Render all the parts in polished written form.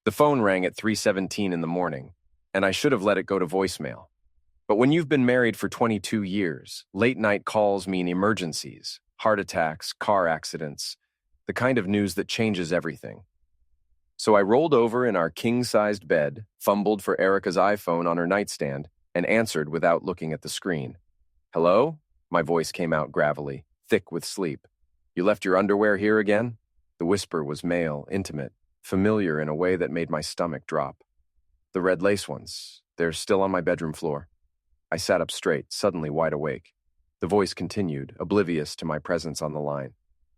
The phone rang at 3:17 in the morning, and I should have let it go to voicemail. But when you've been married for 22 years, late-night calls mean emergencies, heart attacks, car accidents, the kind of news that changes everything. So I rolled over in our king-sized bed, fumbled for Erica's iPhone on her nightstand, and answered without looking at the screen. "Hello?" My voice came out gravelly, thick with sleep. "You left your underwear here again?" The whisper was male, intimate, familiar in a way that made my stomach drop. "The red lace ones. They're still on my bedroom floor." I sat up straight, suddenly wide awake. The voice continued, oblivious to my presence on the line.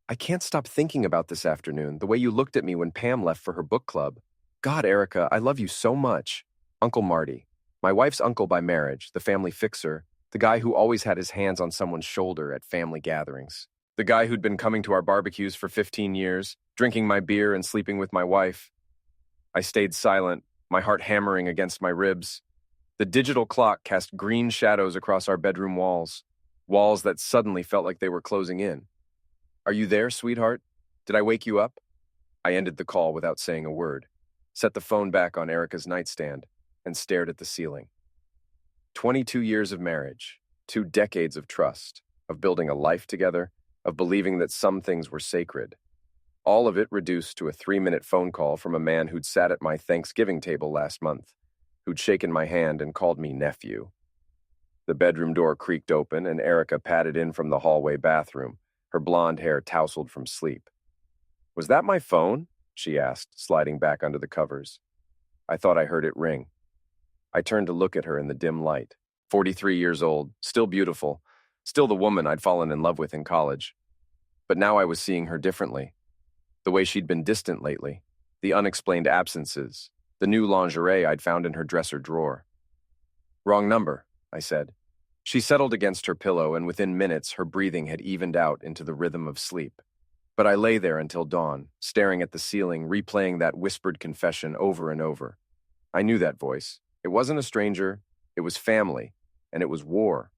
"I can't stop thinking about this afternoon, the way you looked at me when Pam left for her book club. God, Erica, I love you so much. Uncle Marty, my wife's uncle by marriage, the family fixer, the guy who always had his hands on someone's shoulder at family gatherings. The guy who'd been coming to our barbecues for 15 years, drinking my beer and sleeping with my wife." I stayed silent, my heart hammering against my ribs. The digital clock cast green shadows across our bedroom walls that suddenly felt like they were closing in. "Are you there, sweetheart? Did I wake you up?" I ended the call without saying a word, set the phone back on Erica's nightstand, and stared at the ceiling. 22 years of marriage, 2 decades of trust, of building a life together, of believing that some things were sacred. All of it reduced to a 3-minute phone call from a man who'd sat at my Thanksgiving table last month, who'd shaken my hand and called me nephew. The bedroom door creaked open and Erica padded in from the hallway bathroom, her blonde hair tousled from sleep. "Was that my phone?" she asked, sliding back under the covers. I thought I heard it ring. I turned to look at her in the dim light. 43 years old, still beautiful, still the woman I'd fallen in love with in college. But now I was seeing her differently. The way she'd been distant lately, the unexplained absences, the new lingerie I'd found in her dresser drawer. "Wrong number," I said. She settled against her pillow, and within minutes her breathing had evened out into the rhythm of sleep. But I lay there until dawn, staring at the ceiling, replaying that whispered confession over and over. I knew that voice. It wasn't a stranger, it was family, and it was war.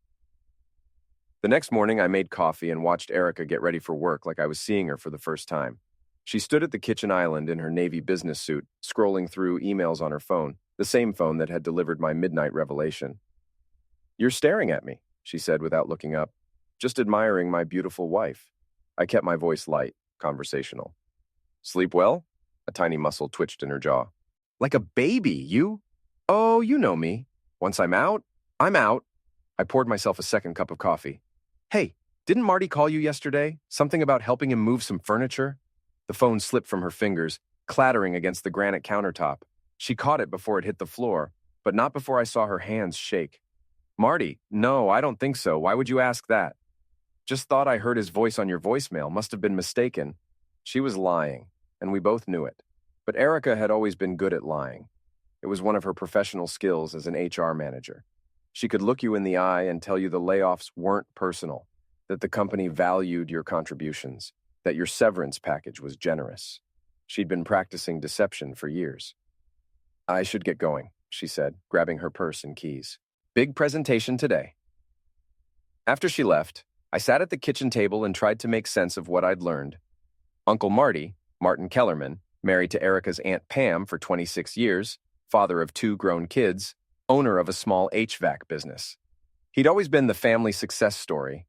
The next morning I made coffee and watched Erica get ready for work like I was seeing her for the first time. She stood at the kitchen island in her navy business suit, scrolling through emails on her phone, the same phone that had delivered my midnight revelation. "You're staring at me," she said without looking up. "Just admiring my beautiful wife." I kept my voice light, conversational. "Sleep well?" A tiny muscle twitched in her jaw. "Like a baby, you? Oh, you know me. Once I'm out, I'm out." I poured myself a second cup of coffee. "Hey, didn't Marty call you yesterday? Something about helping him move some furniture?" The phone slipped from her fingers, clattering against the granite countertop. She caught it before it hit the floor, but not before I saw her hands shake. "Marty, no, I don't think so. Why would you ask that?" "Just thought I heard his voice on your voicemail. Must have been mistaken." She was lying, and we both knew it. But Erica had always been good at lying. It was one of her professional skills as an HR manager. She could look you in the eye and tell you the layoffs weren't personal, that the company valued your contributions, that your severance package was generous. She'd been practicing deception for years. "I should get going," she said, grabbing her purse and keys. "Big presentation today." After she left, I sat at the kitchen table and tried to make sense of what I'd learned. Uncle Marty, Martin Kellerman, married to Erica's Aunt Pam for 26 years, father of 2 grown kids, owner of a small HVAC business. He'd always been the family success story,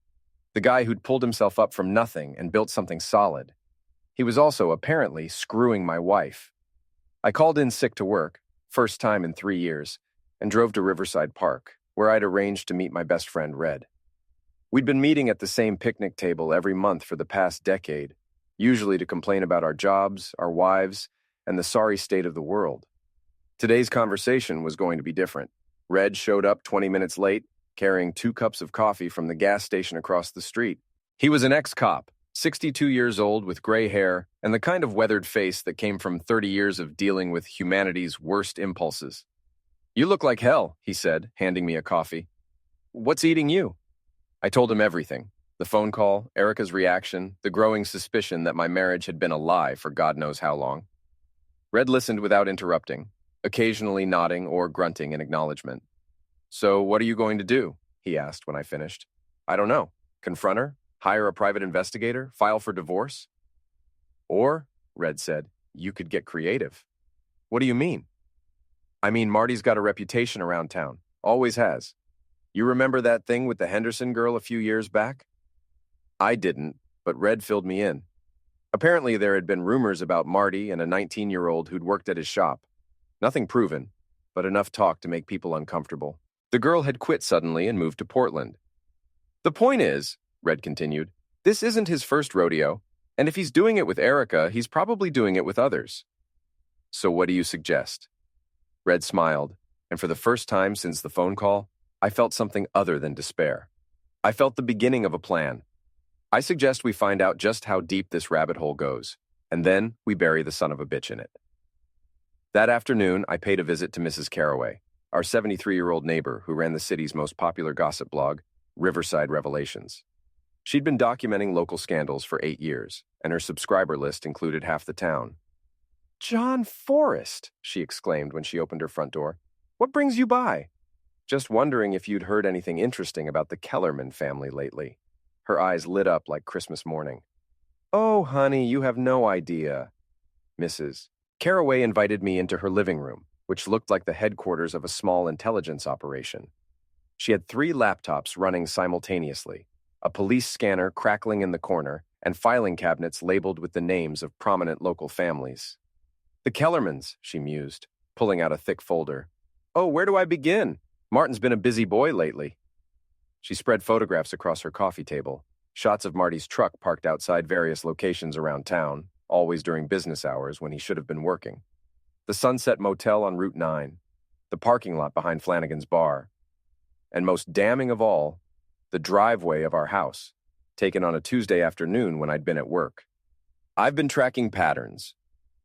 the guy who'd pulled himself up from nothing and built something solid. He was also apparently screwing my wife. I called in sick to work, first time in 3 years, and drove to Riverside Park, where I'd arranged to meet my best friend Red. We'd been meeting at the same picnic table every month for the past decade, usually to complain about our jobs, our wives, and the sorry state of the world. Today's conversation was going to be different. Red showed up 20 minutes late, carrying 2 cups of coffee from the gas station across the street. He was an ex-cop, 62 years old with gray hair and the kind of weathered face that came from 30 years of dealing with humanity's worst impulses. "You look like hell," he said, handing me a coffee. "What's eating you?" I told him everything. The phone call, Erica's reaction, the growing suspicion that my marriage had been a lie for God knows how long. Red listened without interrupting, occasionally nodding or grunting in acknowledgement. "So what are you going to do?" he asked when I finished. "I don't know. Confront her? Hire a private investigator? File for divorce?" "Or," Red said, "you could get creative." What do you mean? I mean, Marty's got a reputation around town. Always has. You remember that thing with the Henderson girl a few years back? I didn't, but Red filled me in. Apparently, there had been rumors about Marty and a 19-year-old who'd worked at his shop. Nothing proven, but enough talk to make people uncomfortable. The girl had quit suddenly and moved to Portland. The point is, Red continued, this isn't his first rodeo, and if he's doing it with Erica, he's probably doing it with others. So what do you suggest? Red smiled, and for the first time since the phone call, I felt something other than despair. I felt the beginning of a plan. I suggest we find out just how deep this rabbit hole goes, and then we bury the son of a bitch in it. That afternoon, I paid a visit to Mrs. Carraway, our 73-year-old neighbor who ran the city's most popular gossip blog, Riverside Revelations. She'd been documenting local scandals for 8 years, and her subscriber list included half the town. "John Forrest," she exclaimed when she opened her front door. "What brings you by?" "Just wondering if you'd heard anything interesting about the Kellerman family lately." Her eyes lit up like Christmas morning. "Oh, honey, you have no idea." Mrs. Carraway invited me into her living room, which looked like the headquarters of a small intelligence operation. She had 3 laptops running simultaneously, a police scanner crackling in the corner, and filing cabinets labeled with the names of prominent local families. "The Kellermans," she mused, pulling out a thick folder. "Oh, where do I begin? Martin's been a busy boy lately." She spread photographs across her coffee table, shots of Marty's truck parked outside various locations around town, always during business hours when he should have been working. The Sunset Motel on Route 9, the parking lot behind Flanagan's Bar, and most damning of all, the driveway of our house, taken on a Tuesday afternoon when I'd been at work. "I've been tracking patterns,"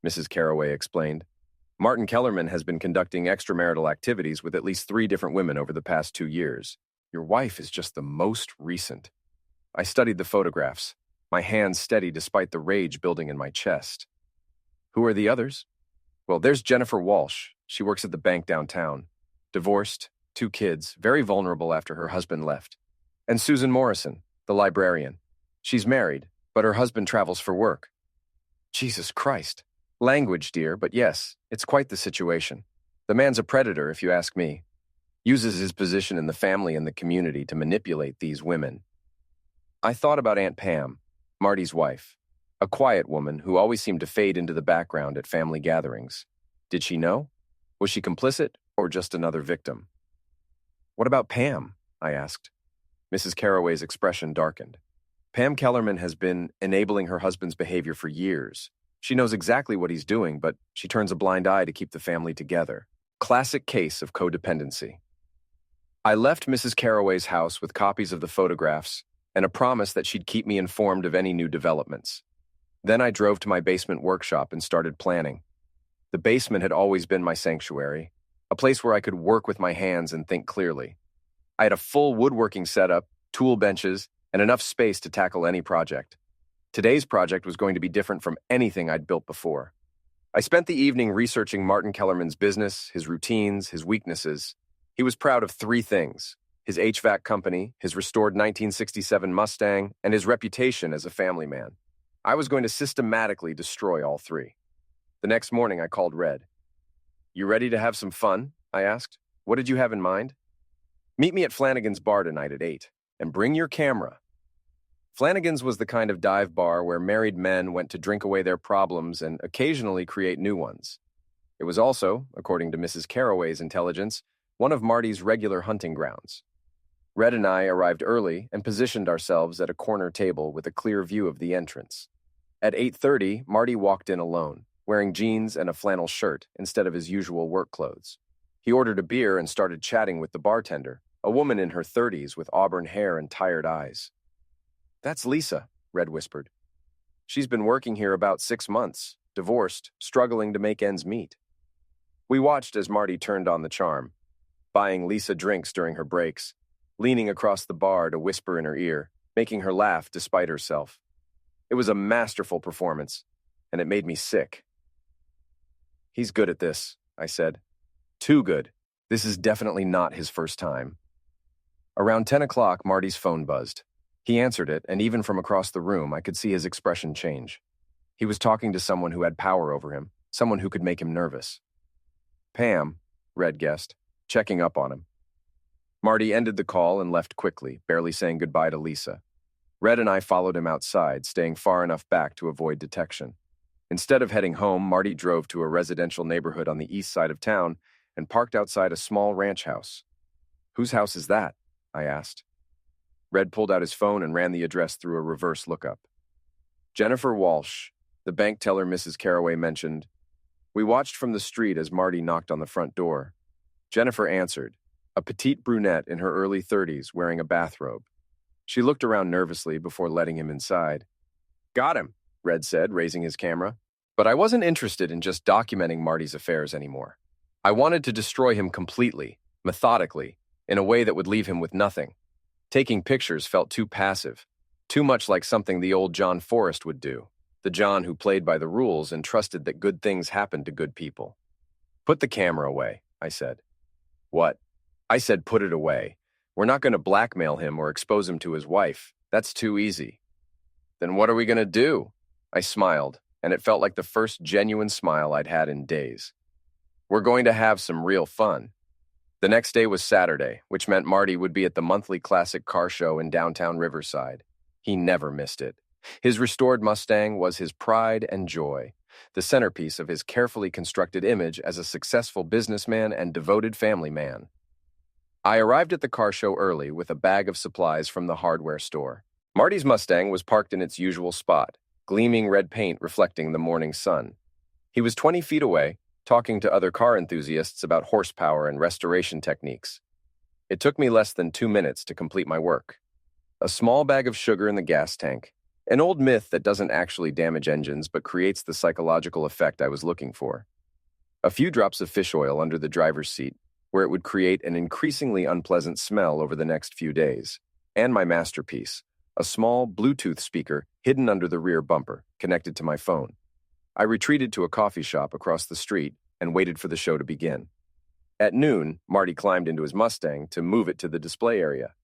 Mrs. Carraway explained. "Martin Kellerman has been conducting extramarital activities with at least 3 different women over the past 2 years. Your wife is just the most recent." I studied the photographs, my hands steady despite the rage building in my chest. "Who are the others?" "Well, there's Jennifer Walsh. She works at the bank downtown. Divorced, 2 kids, very vulnerable after her husband left. And Susan Morrison, the librarian. She's married, but her husband travels for work." Jesus Christ. Language, dear, but yes, it's quite the situation. The man's a predator, if you ask me. Uses his position in the family and the community to manipulate these women. I thought about Aunt Pam, Marty's wife, a quiet woman who always seemed to fade into the background at family gatherings. Did she know? Was she complicit or just another victim? "What about Pam?" I asked. Mrs. Carraway's expression darkened. "Pam Kellerman has been enabling her husband's behavior for years. She knows exactly what he's doing, but she turns a blind eye to keep the family together. Classic case of codependency." I left Mrs. Carraway's house with copies of the photographs and a promise that she'd keep me informed of any new developments. Then I drove to my basement workshop and started planning. The basement had always been my sanctuary, a place where I could work with my hands and think clearly. I had a full woodworking setup, tool benches, and enough space to tackle any project. Today's project was going to be different from anything I'd built before. I spent the evening researching Martin Kellerman's business, his routines, his weaknesses. He was proud of 3 things: his HVAC company, his restored 1967 Mustang, and his reputation as a family man. I was going to systematically destroy all 3. The next morning, I called Red. "You ready to have some fun?" I asked. "What did you have in mind?" "Meet me at Flanagan's Bar tonight at 8, and bring your camera." Flanagan's was the kind of dive bar where married men went to drink away their problems and occasionally create new ones. It was also, according to Mrs. Carraway's intelligence, one of Marty's regular hunting grounds. Red and I arrived early and positioned ourselves at a corner table with a clear view of the entrance. At 8:30, Marty walked in alone, wearing jeans and a flannel shirt instead of his usual work clothes. He ordered a beer and started chatting with the bartender, a woman in her 30s with auburn hair and tired eyes. "That's Lisa," Red whispered. "She's been working here about 6 months, divorced, struggling to make ends meet." We watched as Marty turned on the charm, buying Lisa drinks during her breaks, leaning across the bar to whisper in her ear, making her laugh despite herself. It was a masterful performance, and it made me sick. "He's good at this," I said. "Too good. This is definitely not his first time." Around 10 o'clock, Marty's phone buzzed. He answered it, and even from across the room, I could see his expression change. He was talking to someone who had power over him, someone who could make him nervous. Pam, Red guessed, checking up on him. Marty ended the call and left quickly, barely saying goodbye to Lisa. Red and I followed him outside, staying far enough back to avoid detection. Instead of heading home, Marty drove to a residential neighborhood on the east side of town and parked outside a small ranch house. "Whose house is that?" I asked. Red pulled out his phone and ran the address through a reverse lookup. Jennifer Walsh, the bank teller Mrs. Caraway mentioned. We watched from the street as Marty knocked on the front door. Jennifer answered, a petite brunette in her early 30s wearing a bathrobe. She looked around nervously before letting him inside. "Got him," Red said, raising his camera. But I wasn't interested in just documenting Marty's affairs anymore. I wanted to destroy him completely, methodically, in a way that would leave him with nothing. Taking pictures felt too passive, too much like something the old John Forrest would do, the John who played by the rules and trusted that good things happened to good people. "Put the camera away," I said. "What?" I said put it away. "We're not going to blackmail him or expose him to his wife. That's too easy." "Then what are we going to do?" I smiled, and it felt like the first genuine smile I'd had in days. "We're going to have some real fun." The next day was Saturday, which meant Marty would be at the monthly classic car show in downtown Riverside. He never missed it. His restored Mustang was his pride and joy, the centerpiece of his carefully constructed image as a successful businessman and devoted family man. I arrived at the car show early with a bag of supplies from the hardware store. Marty's Mustang was parked in its usual spot, gleaming red paint reflecting the morning sun. He was 20 feet away, talking to other car enthusiasts about horsepower and restoration techniques. It took me less than 2 minutes to complete my work. A small bag of sugar in the gas tank, an old myth that doesn't actually damage engines but creates the psychological effect I was looking for. A few drops of fish oil under the driver's seat, where it would create an increasingly unpleasant smell over the next few days. And my masterpiece, a small Bluetooth speaker hidden under the rear bumper, connected to my phone. I retreated to a coffee shop across the street and waited for the show to begin. At noon, Marty climbed into his Mustang to move it to the display area.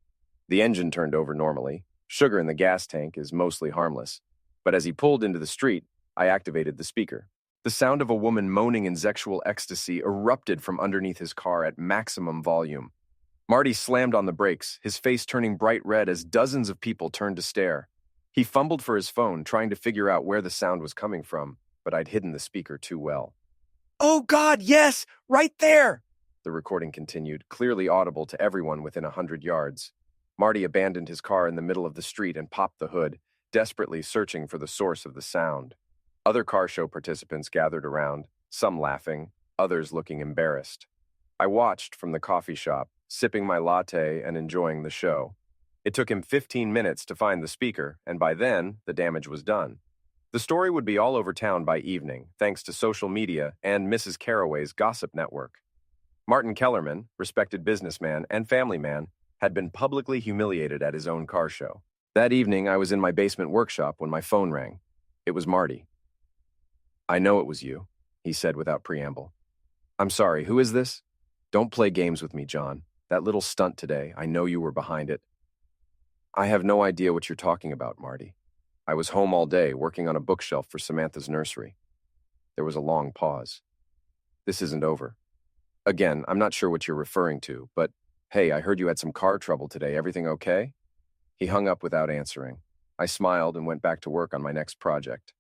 The engine turned over normally. Sugar in the gas tank is mostly harmless. But as he pulled into the street, I activated the speaker. The sound of a woman moaning in sexual ecstasy erupted from underneath his car at maximum volume. Marty slammed on the brakes, his face turning bright red as dozens of people turned to stare. He fumbled for his phone, trying to figure out where the sound was coming from, but I'd hidden the speaker too well. "Oh God, yes! Right there!" The recording continued, clearly audible to everyone within 100 yards. Marty abandoned his car in the middle of the street and popped the hood, desperately searching for the source of the sound. Other car show participants gathered around, some laughing, others looking embarrassed. I watched from the coffee shop, sipping my latte and enjoying the show. It took him 15 minutes to find the speaker, and by then, the damage was done. The story would be all over town by evening, thanks to social media and Mrs. Caraway's gossip network. Martin Kellerman, respected businessman and family man, had been publicly humiliated at his own car show. That evening, I was in my basement workshop when my phone rang. It was Marty. "I know it was you," he said without preamble. "I'm sorry, who is this?" "Don't play games with me, John. That little stunt today, I know you were behind it." "I have no idea what you're talking about, Marty. I was home all day, working on a bookshelf for Samantha's nursery." There was a long pause. "This isn't over. Again, I'm not sure what you're referring to, but hey, I heard you had some car trouble today. Everything okay?" He hung up without answering. I smiled and went back to work on my next project.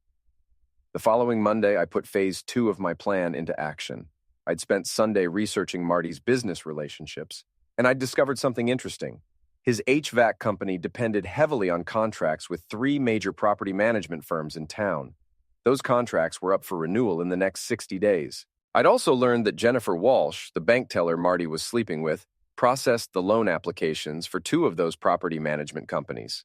The following Monday, I put phase 2 of my plan into action. I'd spent Sunday researching Marty's business relationships, and I'd discovered something interesting. His HVAC company depended heavily on contracts with 3 major property management firms in town. Those contracts were up for renewal in the next 60 days. I'd also learned that Jennifer Walsh, the bank teller Marty was sleeping with, processed the loan applications for 2 of those property management companies.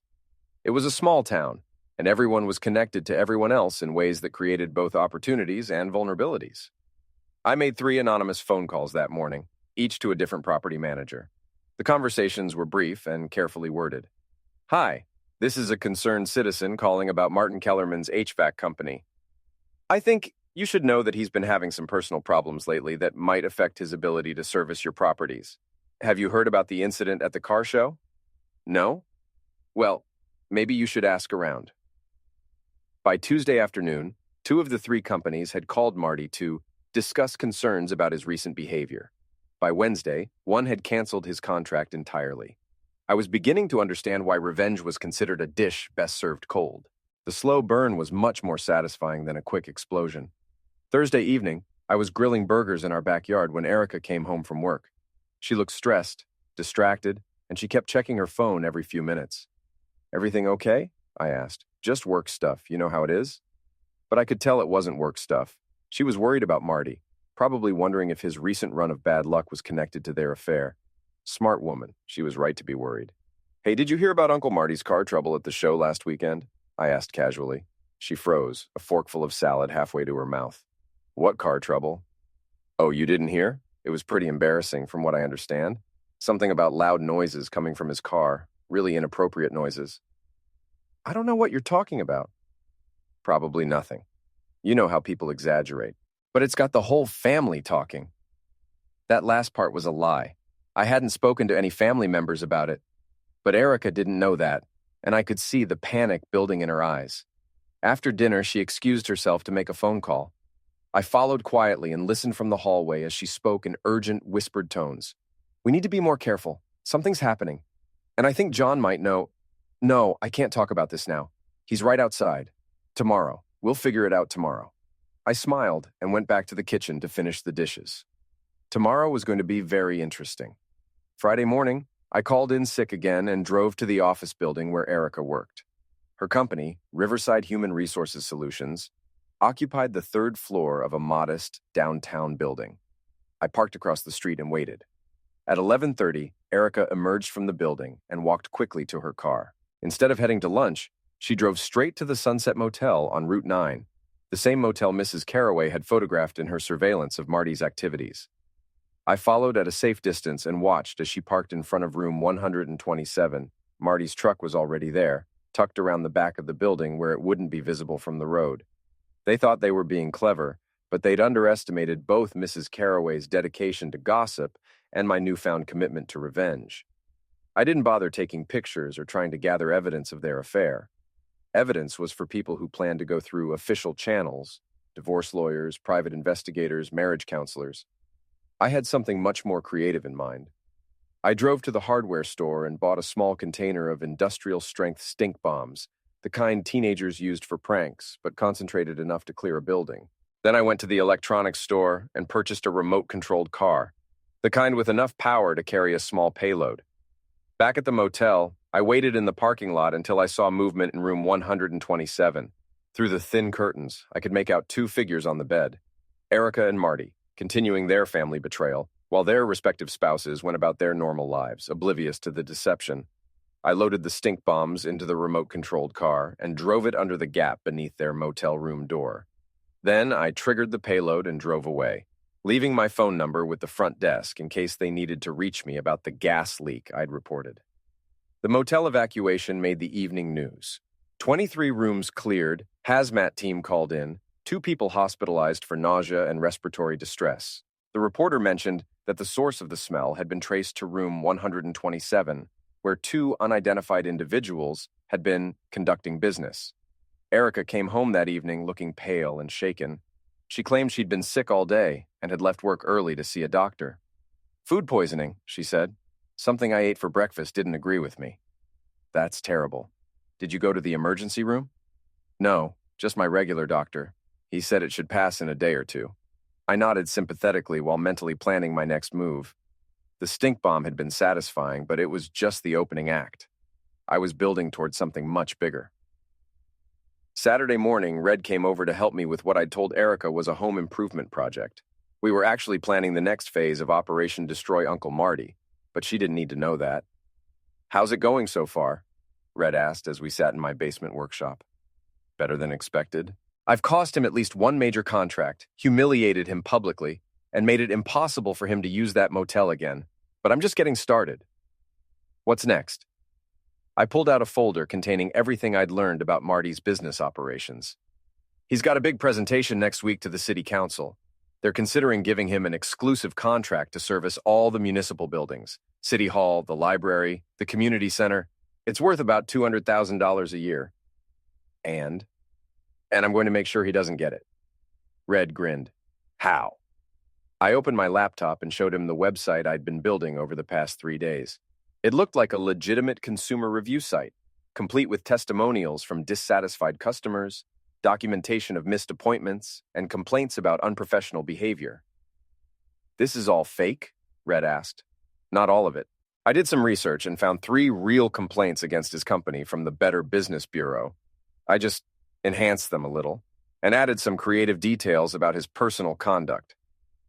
It was a small town, and everyone was connected to everyone else in ways that created both opportunities and vulnerabilities. I made 3 anonymous phone calls that morning, each to a different property manager. The conversations were brief and carefully worded. "Hi, this is a concerned citizen calling about Martin Kellerman's HVAC company. I think you should know that he's been having some personal problems lately that might affect his ability to service your properties. Have you heard about the incident at the car show? No? Well, maybe you should ask around." By Tuesday afternoon, 2 of the 3 companies had called Marty to discuss concerns about his recent behavior. By Wednesday, one had canceled his contract entirely. I was beginning to understand why revenge was considered a dish best served cold. The slow burn was much more satisfying than a quick explosion. Thursday evening, I was grilling burgers in our backyard when Erica came home from work. She looked stressed, distracted, and she kept checking her phone every few minutes. "Everything okay?" I asked. "Just work stuff, you know how it is?" But I could tell it wasn't work stuff. She was worried about Marty, probably wondering if his recent run of bad luck was connected to their affair. Smart woman, she was right to be worried. "Hey, did you hear about Uncle Marty's car trouble at the show last weekend?" I asked casually. She froze, a forkful of salad halfway to her mouth. "What car trouble?" "Oh, you didn't hear? It was pretty embarrassing from what I understand. Something about loud noises coming from his car, really inappropriate noises." "I don't know what you're talking about." "Probably nothing. You know how people exaggerate. But it's got the whole family talking." That last part was a lie. I hadn't spoken to any family members about it. But Erica didn't know that, and I could see the panic building in her eyes. After dinner, she excused herself to make a phone call. I followed quietly and listened from the hallway as she spoke in urgent, whispered tones. "We need to be more careful. Something's happening. And I think John might know." "No, I can't talk about this now. He's right outside. Tomorrow. We'll figure it out tomorrow." I smiled and went back to the kitchen to finish the dishes. Tomorrow was going to be very interesting. Friday morning, I called in sick again and drove to the office building where Erica worked. Her company, Riverside Human Resources Solutions, occupied the third floor of a modest downtown building. I parked across the street and waited. At 11:30, Erica emerged from the building and walked quickly to her car. Instead of heading to lunch, she drove straight to the Sunset Motel on Route 9, the same motel Mrs. Caraway had photographed in her surveillance of Marty's activities. I followed at a safe distance and watched as she parked in front of room 127. Marty's truck was already there, tucked around the back of the building where it wouldn't be visible from the road. They thought they were being clever, but they'd underestimated both Mrs. Caraway's dedication to gossip and my newfound commitment to revenge. I didn't bother taking pictures or trying to gather evidence of their affair. Evidence was for people who planned to go through official channels, divorce lawyers, private investigators, marriage counselors. I had something much more creative in mind. I drove to the hardware store and bought a small container of industrial-strength stink bombs, the kind teenagers used for pranks, but concentrated enough to clear a building. Then I went to the electronics store and purchased a remote-controlled car, the kind with enough power to carry a small payload. Back at the motel, I waited in the parking lot until I saw movement in room 127. Through the thin curtains, I could make out two figures on the bed, Erica and Marty, continuing their family betrayal, while their respective spouses went about their normal lives, oblivious to the deception. I loaded the stink bombs into the remote-controlled car and drove it under the gap beneath their motel room door. Then I triggered the payload and drove away, leaving my phone number with the front desk in case they needed to reach me about the gas leak I'd reported. The motel evacuation made the evening news. 23 rooms cleared, hazmat team called in, 2 people hospitalized for nausea and respiratory distress. The reporter mentioned that the source of the smell had been traced to room 127, where 2 unidentified individuals had been conducting business. Erica came home that evening looking pale and shaken. She claimed she'd been sick all day and had left work early to see a doctor. "Food poisoning," she said. "Something I ate for breakfast didn't agree with me." "That's terrible. Did you go to the emergency room?" "No, just my regular doctor. He said it should pass in a day or 2. I nodded sympathetically while mentally planning my next move. The stink bomb had been satisfying, but it was just the opening act. I was building towards something much bigger. Saturday morning, Red came over to help me with what I'd told Erica was a home improvement project. We were actually planning the next phase of Operation Destroy Uncle Marty, but she didn't need to know that. "How's it going so far?" Red asked as we sat in my basement workshop. "Better than expected. I've cost him at least one major contract, humiliated him publicly, and made it impossible for him to use that motel again. But I'm just getting started." "What's next?" I pulled out a folder containing everything I'd learned about Marty's business operations. "He's got a big presentation next week to the city council. They're considering giving him an exclusive contract to service all the municipal buildings, City Hall, the library, the community center. It's worth about $200,000 a year. And I'm going to make sure he doesn't get it." Red grinned. "How?" I opened my laptop and showed him the website I'd been building over the past 3 days. It looked like a legitimate consumer review site, complete with testimonials from dissatisfied customers, documentation of missed appointments, and complaints about unprofessional behavior. "This is all fake?" Red asked. "Not all of it. I did some research and found 3 real complaints against his company from the Better Business Bureau. I just enhanced them a little and added some creative details about his personal conduct.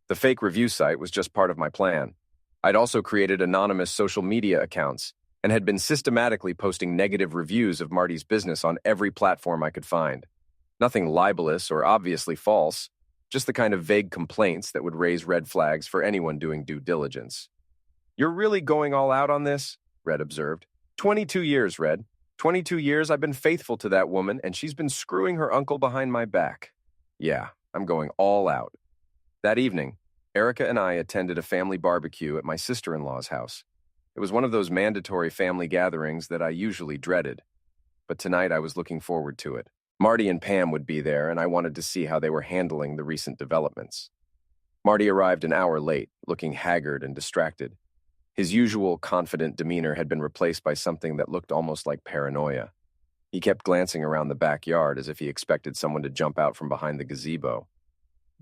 The fake review site was just part of my plan. I'd also created anonymous social media accounts and had been systematically posting negative reviews of Marty's business on every platform I could find. Nothing libelous or obviously false, just the kind of vague complaints that would raise red flags for anyone doing due diligence." "You're really going all out on this?" Red observed. 22 years, Red. 22 years I've been faithful to that woman, and she's been screwing her uncle behind my back. Yeah, I'm going all out. That evening, Erica and I attended a family barbecue at my sister-in-law's house. It was one of those mandatory family gatherings that I usually dreaded. But tonight I was looking forward to it. Marty and Pam would be there, and I wanted to see how they were handling the recent developments. Marty arrived an hour late, looking haggard and distracted. His usual confident demeanor had been replaced by something that looked almost like paranoia. He kept glancing around the backyard as if he expected someone to jump out from behind the gazebo.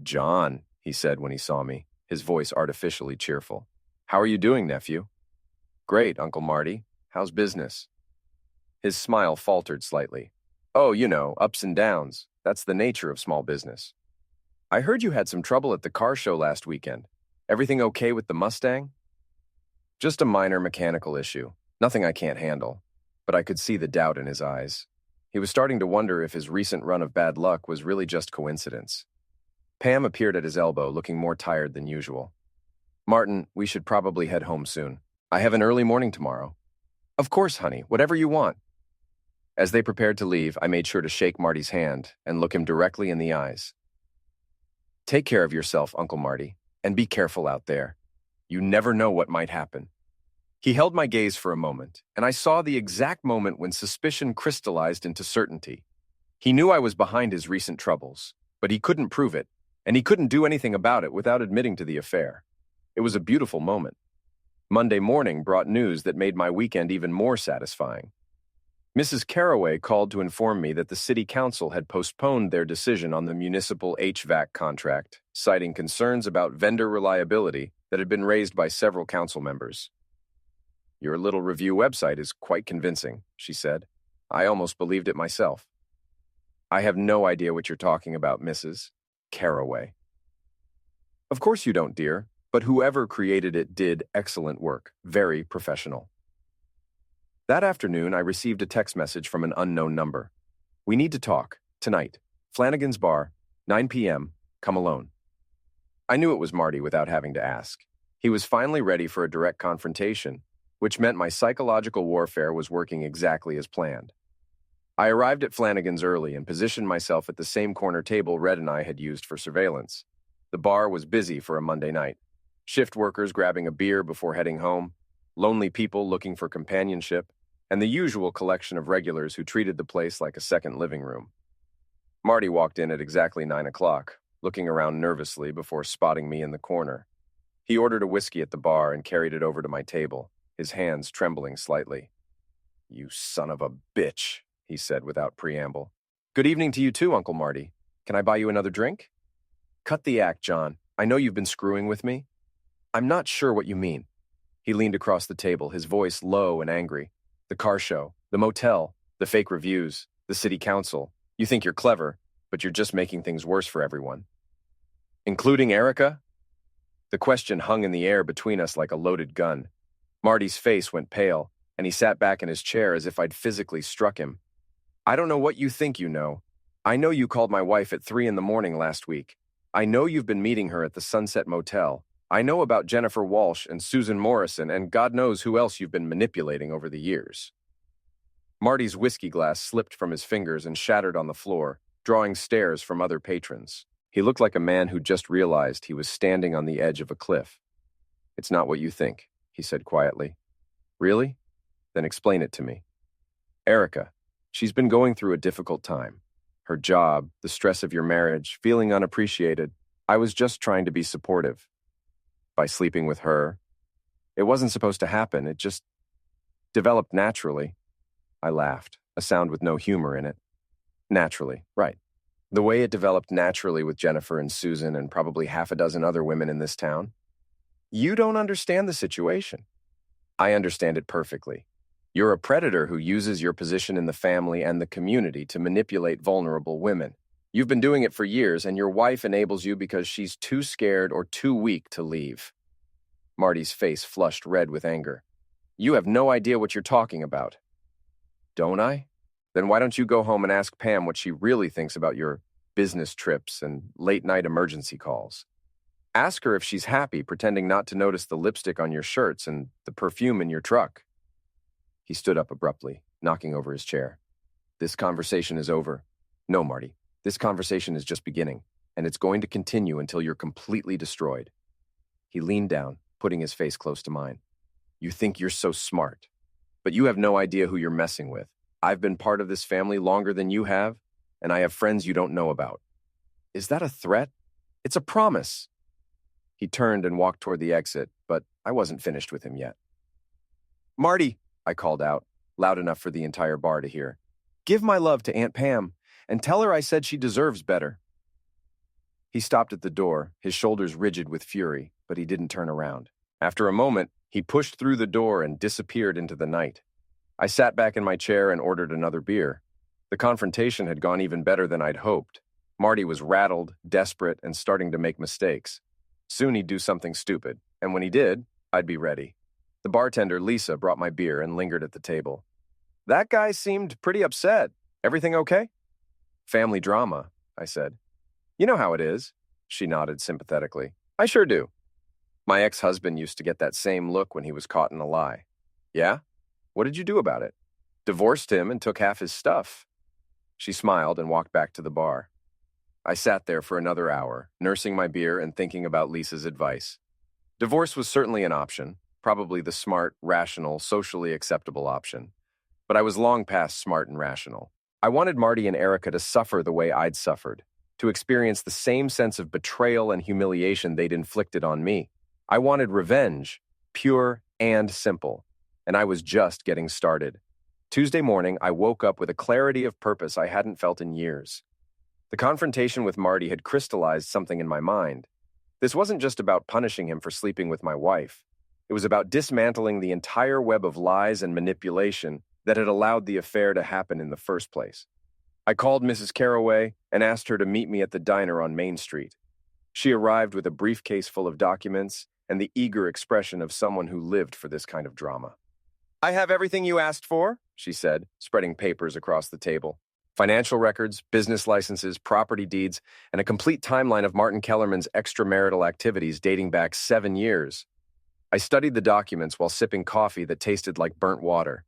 "John," he said when he saw me, his voice artificially cheerful. "How are you doing, nephew?" "Great, Uncle Marty. How's business?" His smile faltered slightly. "Oh, ups and downs. That's the nature of small business. I heard you had some trouble at the car show last weekend. Everything okay with the Mustang?" "Just a minor mechanical issue. Nothing I can't handle." But I could see the doubt in his eyes. He was starting to wonder if his recent run of bad luck was really just coincidence. Pam appeared at his elbow, looking more tired than usual. "Martin, we should probably head home soon. I have an early morning tomorrow." "Of course, honey, whatever you want." As they prepared to leave, I made sure to shake Marty's hand and look him directly in the eyes. "Take care of yourself, Uncle Marty, and be careful out there. You never know what might happen." He held my gaze for a moment, and I saw the exact moment when suspicion crystallized into certainty. He knew I was behind his recent troubles, but he couldn't prove it, and he couldn't do anything about it without admitting to the affair. It was a beautiful moment. Monday morning brought news that made my weekend even more satisfying. Mrs. Caraway called to inform me that the city council had postponed their decision on the municipal HVAC contract, citing concerns about vendor reliability that had been raised by several council members. "Your little review website is quite convincing," she said. I almost believed it myself. "I have no idea what you're talking about, Mrs. Caraway." "Of course you don't, dear, but whoever created it did excellent work, very professional." That afternoon, I received a text message from an unknown number. "We need to talk, tonight. Flanagan's Bar, 9 p.m., come alone." I knew it was Marty without having to ask. He was finally ready for a direct confrontation, which meant my psychological warfare was working exactly as planned. I arrived at Flanagan's early and positioned myself at the same corner table Red and I had used for surveillance. The bar was busy for a Monday night. Shift workers grabbing a beer before heading home, lonely people looking for companionship, and the usual collection of regulars who treated the place like a second living room. Marty walked in at exactly 9 o'clock, looking around nervously before spotting me in the corner. He ordered a whiskey at the bar and carried it over to my table, his hands trembling slightly. "You son of a bitch," he said without preamble. "Good evening to you too, Uncle Marty. Can I buy you another drink?" "Cut the act, John. I know you've been screwing with me." "I'm not sure what you mean." He leaned across the table, his voice low and angry. "The car show, the motel, the fake reviews, the city council. You think you're clever, but you're just making things worse for everyone." "Including Erica?" The question hung in the air between us like a loaded gun. Marty's face went pale, and he sat back in his chair as if I'd physically struck him. "I don't know what you think you know. I know you called my wife at 3 in the morning last week. I know you've been meeting her at the Sunset Motel. I know about Jennifer Walsh and Susan Morrison and God knows who else you've been manipulating over the years." Marty's whiskey glass slipped from his fingers and shattered on the floor, drawing stares from other patrons. He looked like a man who just realized he was standing on the edge of a cliff. "It's not what you think," he said quietly. "Really? Then explain it to me." "Erica, she's been going through a difficult time. Her job, the stress of your marriage, feeling unappreciated. I was just trying to be supportive. by sleeping with her. It wasn't supposed to happen. It just developed naturally. I laughed, a sound with no humor in it. Naturally, right. The way it developed naturally with Jennifer and Susan and probably half a dozen other women in this town. You don't understand the situation. I understand it perfectly. You're a predator who uses your position in the family and the community to manipulate vulnerable women. You've been doing it for years, and your wife enables you because she's too scared or too weak to leave. Marty's face flushed red with anger. You have no idea what you're talking about. Don't I? Then why don't you go home and ask Pam what she really thinks about your business trips and late-night emergency calls? Ask her if she's happy pretending not to notice the lipstick on your shirts and the perfume in your truck. He stood up abruptly, knocking over his chair. This conversation is over. No, Marty. This conversation is just beginning, and it's going to continue until you're completely destroyed. He leaned down, putting his face close to mine. You think you're so smart, but you have no idea who you're messing with. I've been part of this family longer than you have, and I have friends you don't know about. Is that a threat? It's a promise. He turned and walked toward the exit, but I wasn't finished with him yet. Marty, I called out, loud enough for the entire bar to hear. Give my love to Aunt Pam, and tell her I said she deserves better. He stopped at the door, his shoulders rigid with fury, but he didn't turn around. After a moment, he pushed through the door and disappeared into the night. I sat back in my chair and ordered another beer. The confrontation had gone even better than I'd hoped. Marty was rattled, desperate, and starting to make mistakes. Soon he'd do something stupid, and when he did, I'd be ready. The bartender, Lisa, brought my beer and lingered at the table. That guy seemed pretty upset. Everything okay? Family drama, I said. You know how it is. She nodded sympathetically. I sure do. My ex-husband used to get that same look when he was caught in a lie. Yeah? What did you do about it? Divorced him and took half his stuff. She smiled and walked back to the bar. I sat there for another hour, nursing my beer and thinking about Lisa's advice. Divorce was certainly an option, probably the smart, rational, socially acceptable option. But I was long past smart and rational. I wanted Marty and Erica to suffer the way I'd suffered, to experience the same sense of betrayal and humiliation they'd inflicted on me. I wanted revenge, pure and simple, and I was just getting started. Tuesday morning, I woke up with a clarity of purpose I hadn't felt in years. The confrontation with Marty had crystallized something in my mind. This wasn't just about punishing him for sleeping with my wife. It was about dismantling the entire web of lies and manipulation that had allowed the affair to happen in the first place. I called Mrs. Carraway and asked her to meet me at the diner on Main Street. She arrived with a briefcase full of documents and the eager expression of someone who lived for this kind of drama. I have everything you asked for, she said, spreading papers across the table. Financial records, business licenses, property deeds, and a complete timeline of Martin Kellerman's extramarital activities dating back 7 years. I studied the documents while sipping coffee that tasted like burnt water.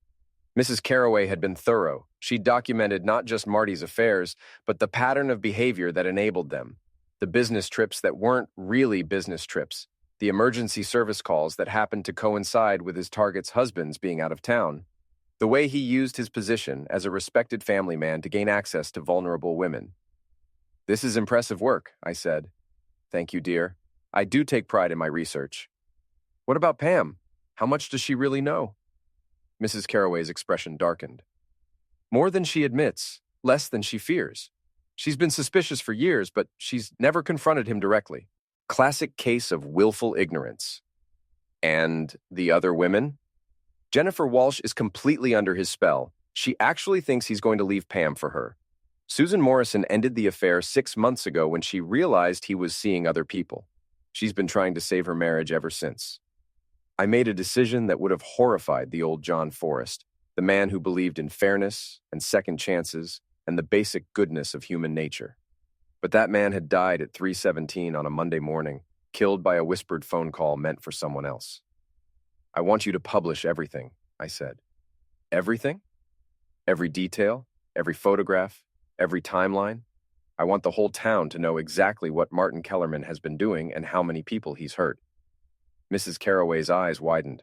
Mrs. Carraway had been thorough. She documented not just Marty's affairs, but the pattern of behavior that enabled them. The business trips that weren't really business trips. The emergency service calls that happened to coincide with his target's husband's being out of town. The way he used his position as a respected family man to gain access to vulnerable women. This is impressive work, I said. Thank you, dear. I do take pride in my research. What about Pam? How much does she really know? Mrs. Carraway's expression darkened. More than she admits, less than she fears. She's been suspicious for years, but she's never confronted him directly. Classic case of willful ignorance. And the other women? Jennifer Walsh is completely under his spell. She actually thinks he's going to leave Pam for her. Susan Morrison ended the affair 6 months ago when she realized he was seeing other people. She's been trying to save her marriage ever since. I made a decision that would have horrified the old John Forrest, the man who believed in fairness and second chances and the basic goodness of human nature. But that man had died at 3:17 on a Monday morning, killed by a whispered phone call meant for someone else. I want you to publish everything, I said. Everything? Every detail, every photograph, every timeline. I want the whole town to know exactly what Martin Kellerman has been doing and how many people he's hurt. Mrs. Carraway's eyes widened.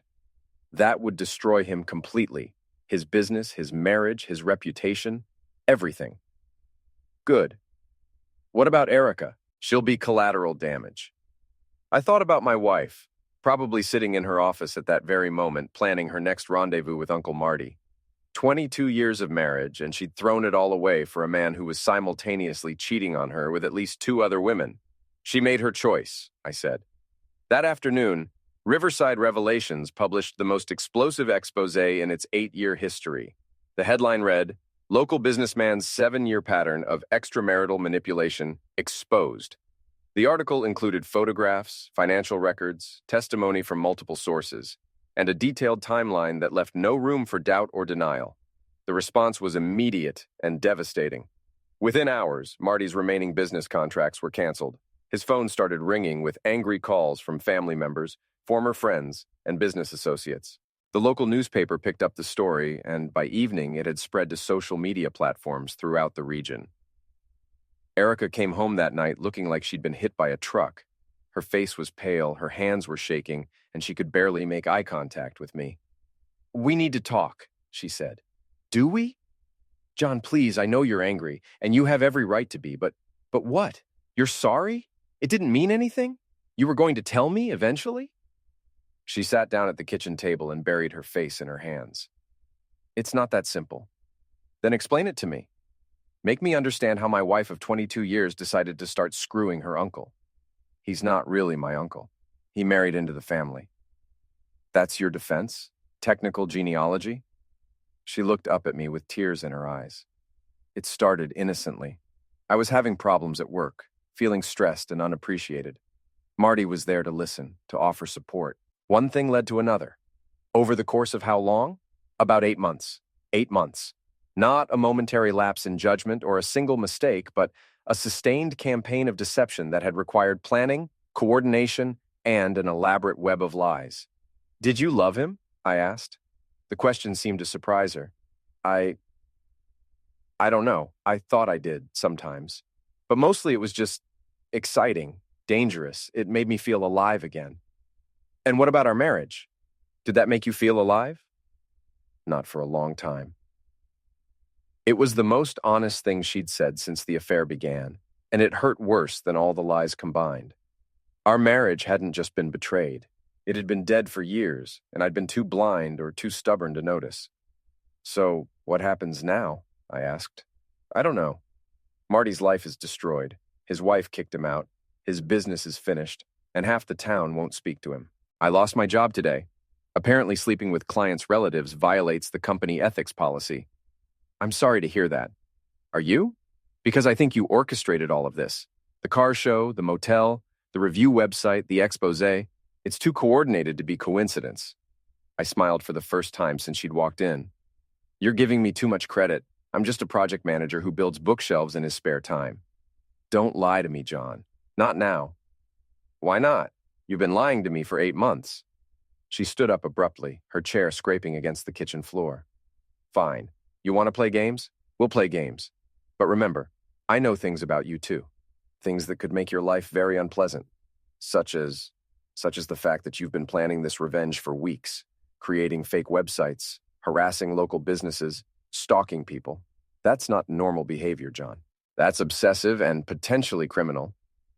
That would destroy him completely. His business, his marriage, his reputation, everything. Good. What about Erica? She'll be collateral damage. I thought about my wife. probably sitting in her office at that very moment, planning her next rendezvous with Uncle Marty. 22 years of marriage, and she'd thrown it all away for a man who was simultaneously cheating on her with at least two other women. She made her choice, I said. That afternoon, Riverside Revelations published the most explosive expose in its 8-year history. The headline read, "Local Businessman's 7-Year Pattern of Extramarital Manipulation Exposed." The article included photographs, financial records, testimony from multiple sources, and a detailed timeline that left no room for doubt or denial. The response was immediate and devastating. Within hours, Marty's remaining business contracts were canceled. His phone started ringing with angry calls from family members, former friends, and business associates. The local newspaper picked up the story, and by evening it had spread to social media platforms throughout the region. Erica came home that night looking like she'd been hit by a truck. Her face was pale, her hands were shaking, and she could barely make eye contact with me. "We need to talk," she said. "Do we?" "John, please, I know you're angry, and you have every right to be, but what? You're sorry? It didn't mean anything? You were going to tell me eventually?" She sat down at the kitchen table and buried her face in her hands. "It's not that simple." "Then explain it to me. Make me understand how my wife of 22 years decided to start screwing her uncle." "He's not really my uncle. He married into the family." "That's your defense? Technical genealogy?" She looked up at me with tears in her eyes. "It started innocently. I was having problems at work, feeling stressed and unappreciated. Marty was there to listen, to offer support. One thing led to another. Over the course of how long? About 8 months. 8 months. Not a momentary lapse in judgment or a single mistake, but a sustained campaign of deception that had required planning, coordination, and an elaborate web of lies. "Did you love him?" I asked. The question seemed to surprise her. I don't know. I thought I did, sometimes. But mostly it was just exciting, dangerous. It made me feel alive again. "And what about our marriage? Did that make you feel alive?" "Not for a long time." It was the most honest thing she'd said since the affair began, and it hurt worse than all the lies combined. Our marriage hadn't just been betrayed. It had been dead for years, and I'd been too blind or too stubborn to notice. "So, what happens now?" I asked. "I don't know. Marty's life is destroyed. His wife kicked him out. His business is finished, and half the town won't speak to him. I lost my job today. Apparently sleeping with clients' relatives violates the company ethics policy." "I'm sorry to hear that." "Are you?" "Because I think you orchestrated all of this. The car show, the motel, the review website, the expose. It's too coordinated to be coincidence." I smiled for the first time since she'd walked in. "You're giving me too much credit. I'm just a project manager who builds bookshelves in his spare time." "Don't lie to me, John. Not now." "Why not? You've been lying to me for 8 months. She stood up abruptly, her chair scraping against the kitchen floor. "Fine. You want to play games? We'll play games. But remember, I know things about you too. Things that could make your life very unpleasant. Such as the fact that you've been planning this revenge for weeks, creating fake websites, harassing local businesses, stalking people. That's not normal behavior, John. That's obsessive and potentially criminal."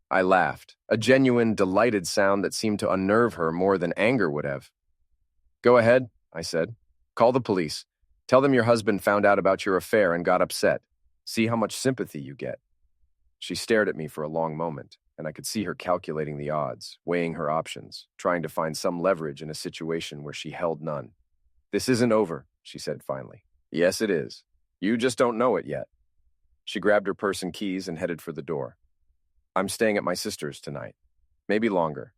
I laughed, a genuine, delighted sound that seemed to unnerve her more than anger would have. "Go ahead," I said. "Call the police. Tell them your husband found out about your affair and got upset. See how much sympathy you get." She stared at me for a long moment, and I could see her calculating the odds, weighing her options, trying to find some leverage in a situation where she held none. "This isn't over," she said finally. "Yes, it is. You just don't know it yet." She grabbed her purse and keys and headed for the door. "I'm staying at my sister's tonight. Maybe longer.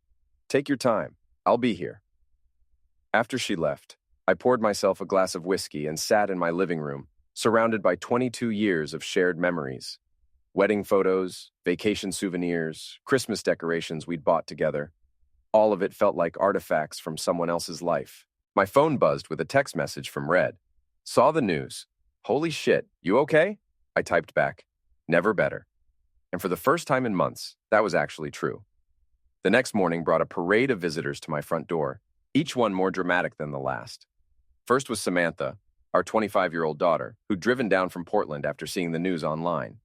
Take your time. I'll be here." After she left, I poured myself a glass of whiskey and sat in my living room, surrounded by 22 years of shared memories. Wedding photos, vacation souvenirs, Christmas decorations we'd bought together. All of it felt like artifacts from someone else's life. My phone buzzed with a text message from Red. "Saw the news. Holy shit, you okay?" I typed back. "Never better." And for the first time in months, that was actually true. The next morning brought a parade of visitors to my front door, each one more dramatic than the last. First was Samantha, our 25-year-old daughter, who'd driven down from Portland after seeing the news online.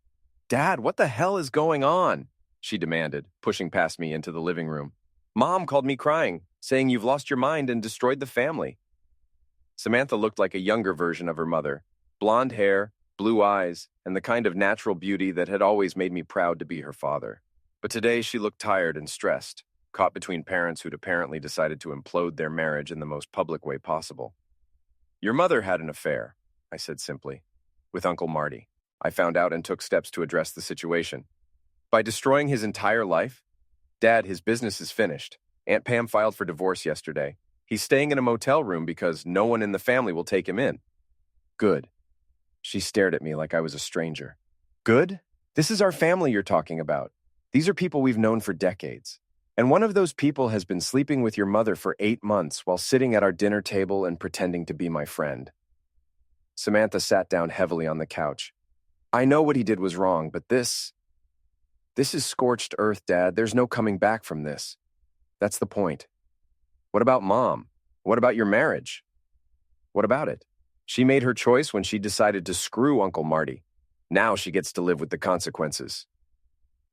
"Dad, what the hell is going on?" she demanded, pushing past me into the living room. Mom called me crying, saying you've lost your mind and destroyed the family. Samantha looked like a younger version of her mother, blonde hair, blue eyes, and the kind of natural beauty that had always made me proud to be her father. But today she looked tired and stressed, caught between parents who'd apparently decided to implode their marriage in the most public way possible. Your mother had an affair, I said simply, with Uncle Marty. I found out and took steps to address the situation. By destroying his entire life? Dad, his business is finished. Aunt Pam filed for divorce yesterday. He's staying in a motel room because no one in the family will take him in. Good. She stared at me like I was a stranger. Good? This is our family you're talking about. These are people we've known for decades. And one of those people has been sleeping with your mother for 8 months while sitting at our dinner table and pretending to be my friend. Samantha sat down heavily on the couch. I know what he did was wrong, but this is scorched earth, Dad. There's no coming back from this. That's the point. What about Mom? What about your marriage? What about it? She made her choice when she decided to screw Uncle Marty. Now she gets to live with the consequences.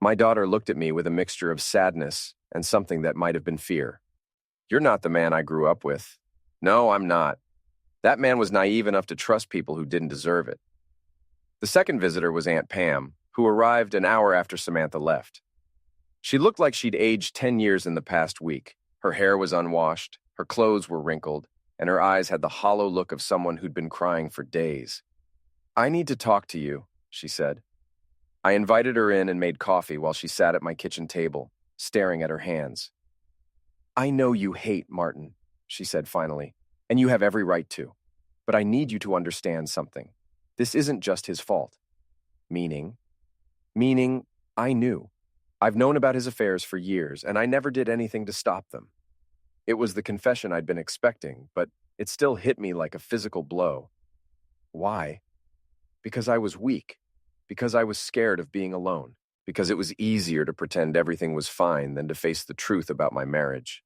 My daughter looked at me with a mixture of sadness and something that might have been fear. You're not the man I grew up with. No, I'm not. That man was naive enough to trust people who didn't deserve it. The second visitor was Aunt Pam, who arrived an hour after Samantha left. She looked like she'd aged 10 years in the past week. Her hair was unwashed, her clothes were wrinkled, and her eyes had the hollow look of someone who'd been crying for days. I need to talk to you, she said. I invited her in and made coffee while she sat at my kitchen table, staring at her hands. I know you hate Martin, she said finally, and you have every right to. But I need you to understand something. This isn't just his fault. Meaning, I knew. I've known about his affairs for years, and I never did anything to stop them. It was the confession I'd been expecting, but it still hit me like a physical blow. Why? Because I was weak. Because I was scared of being alone. Because it was easier to pretend everything was fine than to face the truth about my marriage.